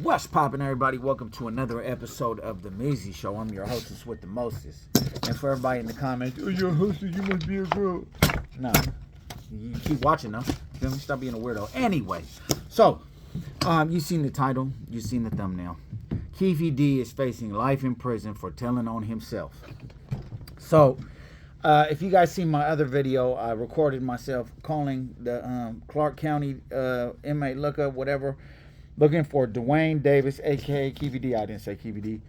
What's poppin', everybody? Welcome to another episode of The Measy Show. I'm your hostess with the mostest. And for everybody in the comments, oh, you're a hostess, you must be a girl. No. You keep watching, though. Feel me? Stop being a weirdo. Anyway, so, you seen the title. You seen the thumbnail. Keefe D is facing life in prison for telling on himself. So, if you guys seen my other video, I recorded myself calling the Clark County inmate lookup, whatever, looking for Dwayne Davis, a.k.a. Keefe D. I didn't say Keefe D.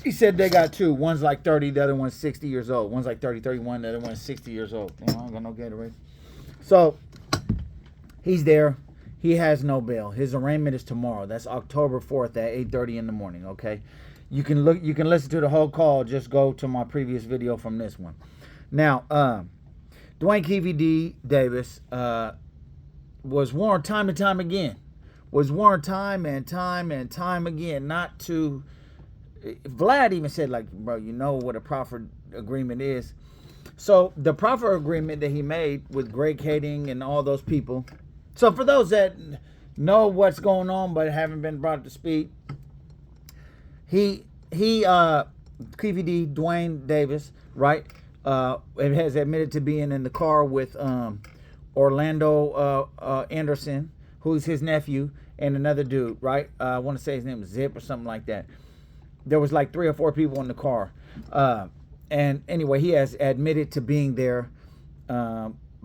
He said they got two. One's like 30, the other one's 60 years old. One's like 30, 31, the other one's 60 years old. You know, I don't got no Gatorade. So, he's there. He has no bail. His arraignment is tomorrow. That's October 4th at 8:30 in the morning, okay? You can listen to the whole call. Just go to my previous video from this one. Now, Dwayne Keefe D. Davis was warned time and time again. Was warned time and time again not to. Vlad even said, like, bro, you know what a proffer agreement is. So the proffer agreement that he made with Greg Kading and all those people. So for those that know what's going on but haven't been brought up to speed, Keefe D. Dwayne Davis, right, has admitted to being in the car with Orlando Anderson, who's his nephew, and another dude, right? I want to say his name is Zip or something like that. There was like 3 or 4 people in the car. And anyway, he has admitted to being there,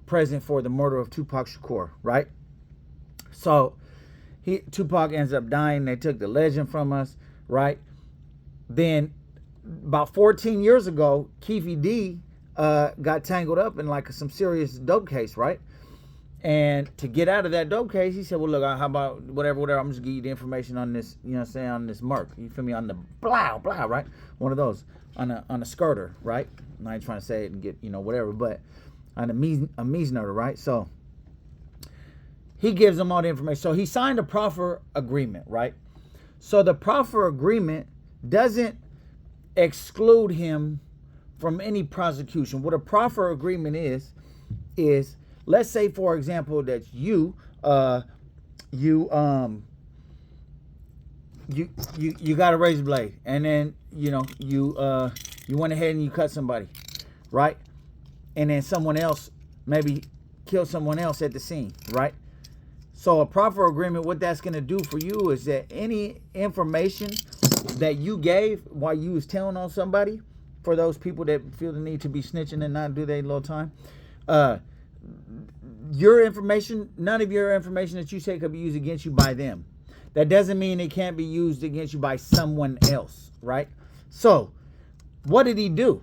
present for the murder of Tupac Shakur, right? So Tupac ends up dying. They took the legend from us, right? Then about 14 years ago, Keefe D got tangled up in like some serious dope case, right? And to get out of that dope case, he said, well, look, how about whatever, I'm just give you the information on this, you know what I'm saying, on this Merc. You feel me? On the blah, right? One of those, on a skirter, right? I'm not trying to say it and get, whatever, but on a Meisner, right? So he gives them all the information. So he signed a proffer agreement, right? So the proffer agreement doesn't exclude him from any prosecution. What a proffer agreement is let's say, for example, that you got a razor blade, and then you went ahead and you cut somebody, right? And then someone else maybe killed someone else at the scene, right? So a proffer agreement, what that's going to do for you is that any information that you gave while you was telling on somebody, for those people that feel the need to be snitching and not do their little time, your information, none of your information that you say could be used against you by them. That doesn't mean it can't be used against you by someone else, right? So, what did he do?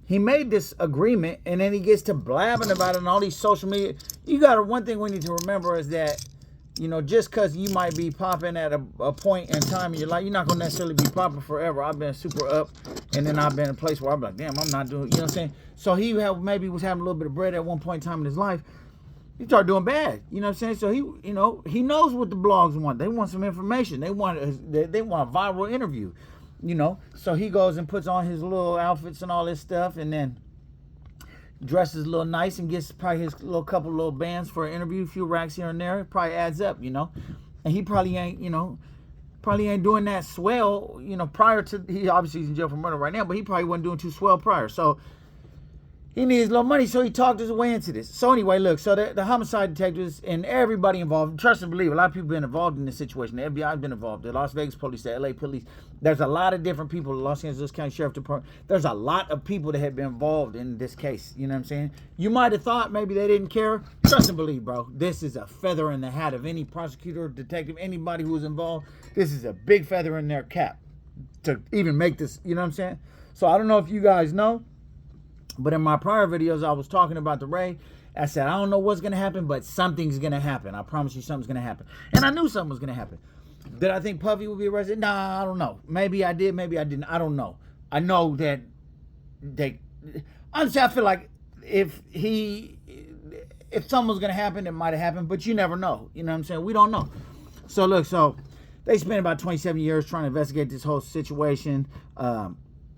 He made this agreement, and then he gets to blabbing about it on all these social media. One thing we need to remember is that, just because you might be popping at a point in time in your life, you're not going to necessarily be popping forever. I've been super up, and then I've been in a place where I'm like, damn, I'm not doing, you know what I'm saying? So he maybe was having a little bit of bread at one point in time in his life. He started doing bad, you know what I'm saying? So he knows what the blogs want. They want some information. They want a viral interview, So he goes and puts on his little outfits and all this stuff, and then dresses a little nice and gets probably his couple little bands for an interview, a few racks here and there. It probably adds up, And he probably ain't doing that swell, prior to, he obviously is in jail for murder right now, but he probably wasn't doing too swell prior. So he needs a little money, so he talked his way into this. So anyway, look, so the homicide detectives and everybody involved, trust and believe, a lot of people have been involved in this situation. The FBI has been involved, the Las Vegas police, the LA police. There's a lot of different people, the Los Angeles County Sheriff Department. There's a lot of people that have been involved in this case, you know what I'm saying? You might have thought maybe they didn't care. Trust and believe, bro. This is a feather in the hat of any prosecutor, detective, anybody who was involved. This is a big feather in their cap to even make this, you know what I'm saying? So I don't know if you guys know, but in my prior videos, I was talking about the raid. I said, I don't know what's going to happen, but something's going to happen. I promise you something's going to happen. And I knew something was going to happen. Did I think Puffy would be arrested? Nah, I don't know. Maybe I did, maybe I didn't. I don't know. I know that honestly, I feel like if something was going to happen, it might have happened, but you never know. You know what I'm saying? We don't know. So look, they spent about 27 years trying to investigate this whole situation.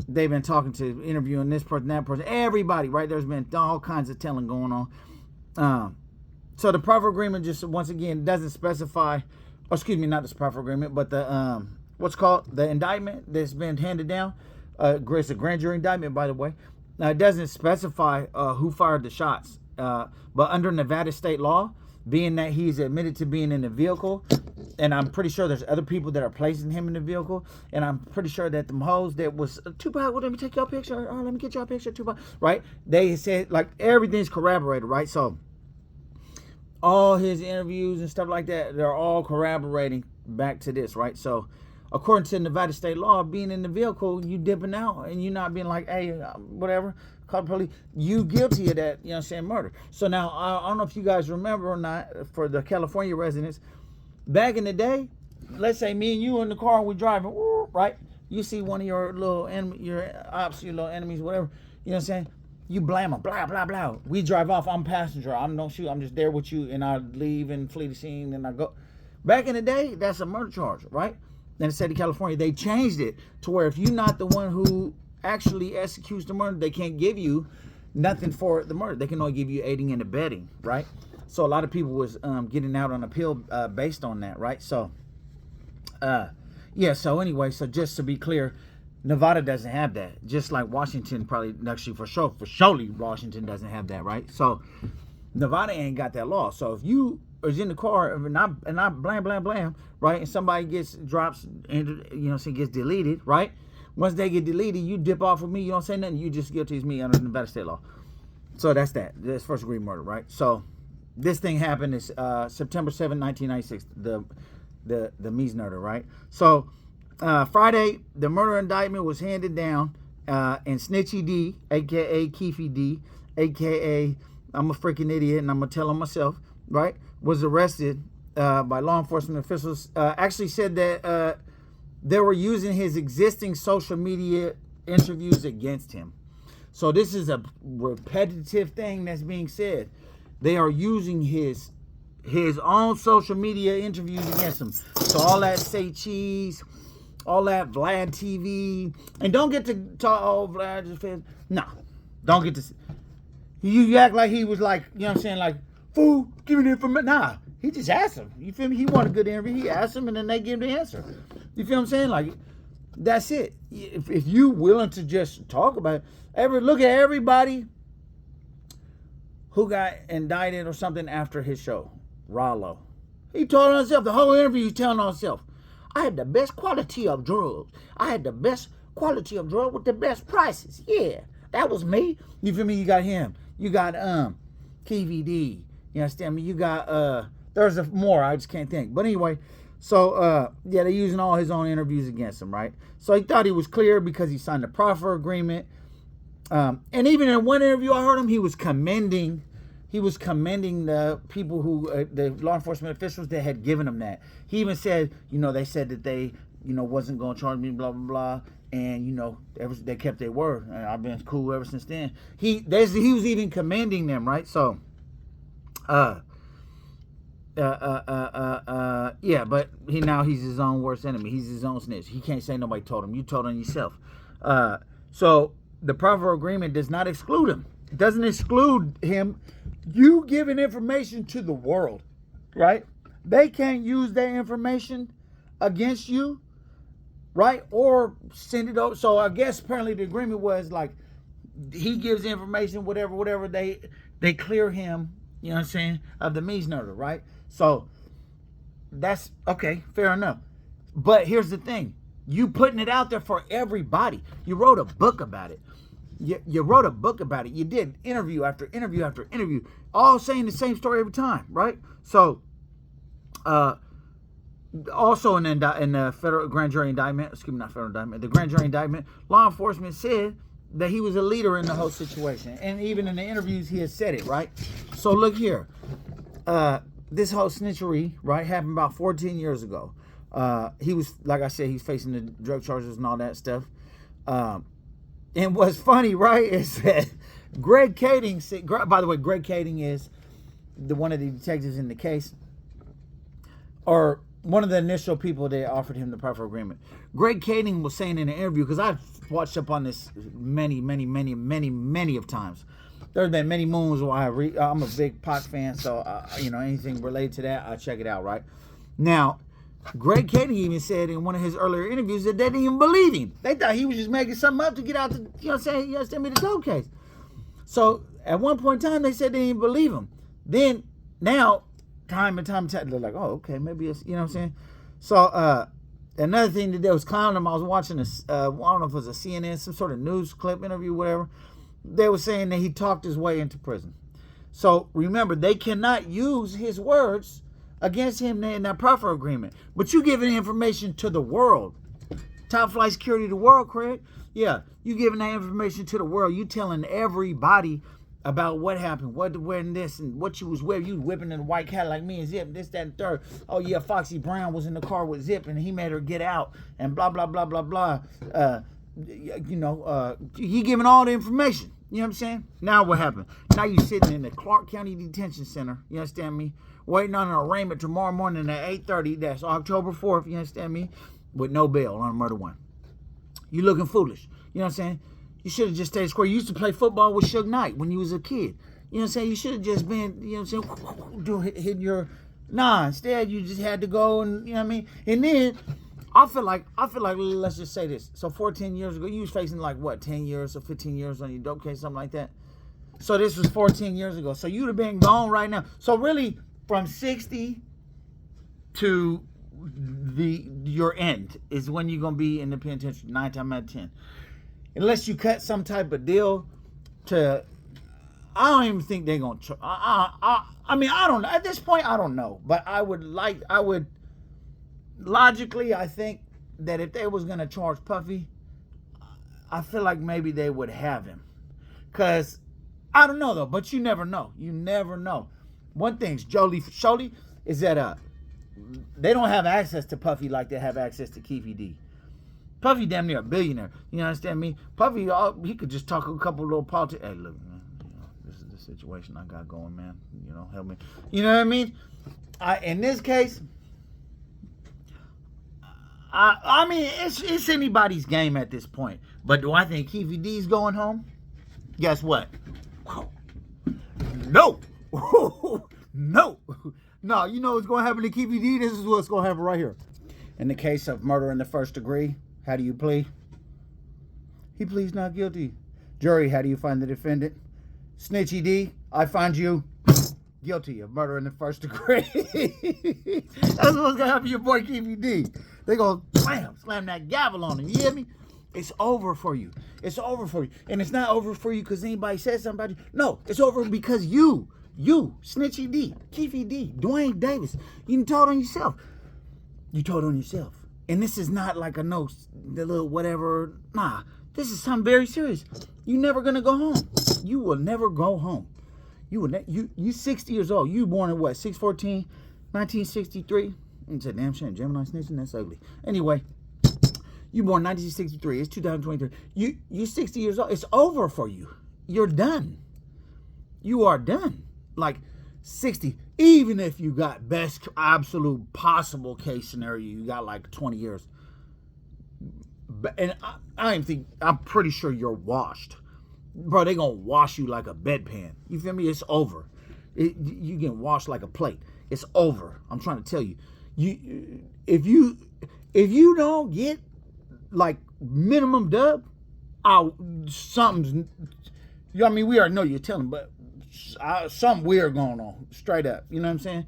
They've been talking to, interviewing this person, that person, everybody, right? There's been all kinds of telling going on. So the proffer agreement just, once again, doesn't specify oh, excuse me, not this proffer agreement, but the what's called the indictment that's been handed down. It's a grand jury indictment, by the way. Now, it doesn't specify who fired the shots, but under Nevada state law, being that he's admitted to being in the vehicle, and I'm pretty sure there's other people that are placing him in the vehicle, and I'm pretty sure that them hoes that was, Tupac, well, let me take your picture, let me get your picture, Tupac, right? They said, like, everything's corroborated, right? So, all his interviews and stuff like that, they're all corroborating back to this, right? So, according to Nevada state law, being in the vehicle, you dipping out and you not being like, hey, whatever, call the police, you guilty of that, you know what I'm saying, murder. So now, I don't know if you guys remember or not, for the California residents, back in the day, let's say me and you in the car and we're driving, right? You see one of your little enemy, your ops, your little enemies, whatever, you know what I'm saying? You blame them, blah, blah, blah. We drive off, I'm passenger, don't shoot, I'm just there with you, and I leave and flee the scene, and I go. Back in the day, that's a murder charge, right? In the state of California, they changed it to where if you're not the one who actually executes the murder, they can't give you nothing for the murder. They can only give you aiding and abetting, right? So a lot of people was getting out on appeal based on that, right? So, yeah, so anyway, so just to be clear, Nevada doesn't have that. Just like Washington probably, actually for surely Washington doesn't have that, right? So Nevada ain't got that law. So if you is in the car and I blam, blam, blam, right? And somebody drops, and you know, gets deleted, right? Once they get deleted, you dip off of me, you don't say nothing, you just guilty as me under Nevada state law. So that's that. That's first degree murder, right? So this thing happened is September 7, 1996, the Mies murder, right? So Friday, the murder indictment was handed down, and Snitchy D, aka Keefe D, aka I'm a freaking idiot and I'm gonna tell on myself, right? Was arrested by law enforcement officials. Actually said that they were using his existing social media interviews against him. So this is a repetitive thing that's being said. They are using his own social media interviews against him. So all that say cheese, all that Vlad TV, and don't get to talk, oh, Vlad just fed. No, don't get to. You act like he was like, you know what I'm saying, like, fool, give me the information. Nah, he just asked him. You feel me? He wanted a good interview. He asked him, and then they give him the answer. You feel what I'm saying? Like, that's it. If you willing to just talk about it, look at everybody who got indicted or something after his show. Rollo. He told on himself, the whole interview he's telling on himself, I had the best quality of drugs. I had the best quality of drugs with the best prices. Yeah, that was me. You feel me? You got him. You got Keefe D. You understand me? You got there's more, I just can't think. But anyway, so yeah, they're using all his own interviews against him, right? So he thought he was clear because he signed a proffer agreement. And even in one interview I heard him, he was commending the people who, the law enforcement officials that had given him that. He even said, you know, they said that they, you know, wasn't going to charge me, blah, blah, blah. And, you know, they kept their word. And I've been cool ever since then. He was even commending them, right? So, yeah, but he's his own worst enemy. He's his own snitch. He can't say nobody told him. You told on yourself. So the proffer agreement does not exclude him. It doesn't exclude him. You giving information to the world, right? They can't use that information against you, right? Or send it over. So I guess apparently the agreement was like, he gives information, whatever, they clear him, you know what I'm saying, of the Mies murder, right? So that's okay, fair enough. But here's the thing. You putting it out there for everybody. You wrote a book about it. You wrote a book about it. You did interview after interview after interview, all saying the same story every time, right? So, also in the federal grand jury indictment, the grand jury indictment, law enforcement said that he was a leader in the whole situation, and even in the interviews he has said it, right? So look here, this whole snitchery, right, happened about 14 years ago. He was, like I said, he's facing the drug charges and all that stuff. And what's funny, right, is that Greg Kading said, by the way, Greg Kading is one of the detectives in the case, or one of the initial people that offered him the proffer agreement. Greg Kading was saying in an interview, because I've watched up on this many of times. There's been many moons where I'm a big Pac fan, so you know, anything related to that, I check it out, right? Now, Greg Kading even said in one of his earlier interviews that they didn't even believe him. They thought he was just making something up to get out the, you know what I'm saying, you understand me, the dope case. So at one point in time, they said they didn't believe him. Then, now, time and time, they're like, oh, okay, maybe it's, you know what I'm saying? So, another thing that they was clowning him, I was watching this, I don't know if it was a CNN, some sort of news clip, interview, whatever. They were saying that he talked his way into prison. So, remember, they cannot use his words against him in that proffer agreement. But you giving information to the world. Top flight security of the world, Craig. Yeah, you giving that information to the world. You telling everybody about what happened, what wearing this, and what you was wearing. You was whipping in a white cat like me and Zip, this, that, and third. Oh yeah, Foxy Brown was in the car with Zip, and he made her get out, and blah blah blah blah blah. He giving all the information. You know what I'm saying? Now what happened? Now you sitting in the Clark County Detention Center. You understand me? Waiting on an arraignment tomorrow morning at 8:30. That's October 4th. You understand me? With no bail on a murder warrant. You looking foolish. You know what I'm saying? You should have just stayed square. You used to play football with Suge Knight when you was a kid. You know what I'm saying? You should have just been, you know what I'm saying, hitting your... Nah, instead you just had to go and, you know what I mean? And then, I feel like, let's just say this. So 14 years ago, you was facing like, what, 10 years or 15 years on your dope case, something like that? So this was 14 years ago. So you'd have been gone right now. So really, from 60 to your end is when you're going to be in the penitentiary, 9 times out of 10. Unless you cut some type of deal to, I don't even think they're going to, I mean, I don't know. At this point, I don't know. But logically, I think that if they was going to charge Puffy, I feel like maybe they would have him. Because, I don't know though, but you never know. You never know. One thing's Jolie is that they don't have access to Puffy like they have access to Keefe D. Puffy damn near a billionaire. You understand me? Puffy, he could just talk a couple little politics. Hey, look, man, this is the situation I got going, man. Help me. You know what I mean? In this case, I mean, it's anybody's game at this point. But do I think Keefe D's going home? Guess what? No. No. No, you know what's going to happen to Keefe D? This is what's going to happen right here. In the case of murder in the first degree, how do you plead? He pleads not guilty. Jury, how do you find the defendant? Snitchy D, I find you guilty of murder in the first degree. That's what's going to happen to your boy Keefe D. They going to slam that gavel on him. You hear me? It's over for you. It's over for you. And it's not over for you because anybody said something about you. No, it's over because you, Snitchy D, Keefe D, Dwayne Davis, you told on yourself. You told on yourself. And this is not like the little whatever. Nah, this is something very serious. You're never going to go home. You will never go home. You 60 years old. You born in what, 6/14, 1963? And said, damn shame, Gemini snitching, that's ugly. Anyway, you born 1963. It's 2023. You 60 years old. It's over for you. You're done. You are done. Like 60. Even if you got best absolute possible case scenario, you got like 20 years. And I'm pretty sure you're washed. Bro, they gonna wash you like a bedpan. You feel me? It's over. You get washed like a plate. It's over. I'm trying to tell you. If you don't get like minimum dub, something's, you know what I mean? We already know you're telling, but something weird going on, straight up. You know what I'm saying?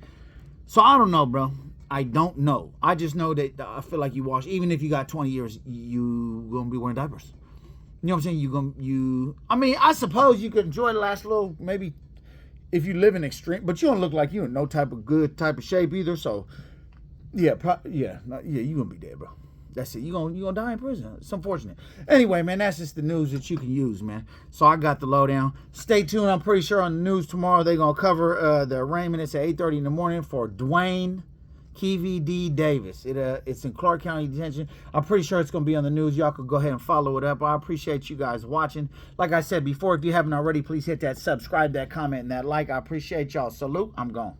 So I don't know, bro. I don't know. I just know that I feel like you wash. Even if you got 20 years, you gonna be wearing diapers. You know what I'm saying? I mean, I suppose you could enjoy the last little, maybe if you live in extreme, but you don't look like you in no type of good type of shape either. So yeah, you gonna be dead, bro. That's it. You gonna die in prison. It's unfortunate. Anyway, man, that's just the news that you can use, man. So I got the lowdown. Stay tuned. I'm pretty sure on the news tomorrow they're gonna cover the arraignment. It's at 8:30 in the morning for Dwayne Keefe D. Davis. It's in Clark County Detention. I'm pretty sure it's gonna be on the news. Y'all could go ahead and follow it up. I appreciate you guys watching. Like I said before, if you haven't already, please hit that subscribe, that comment, and that like. I appreciate y'all. Salute. I'm gone.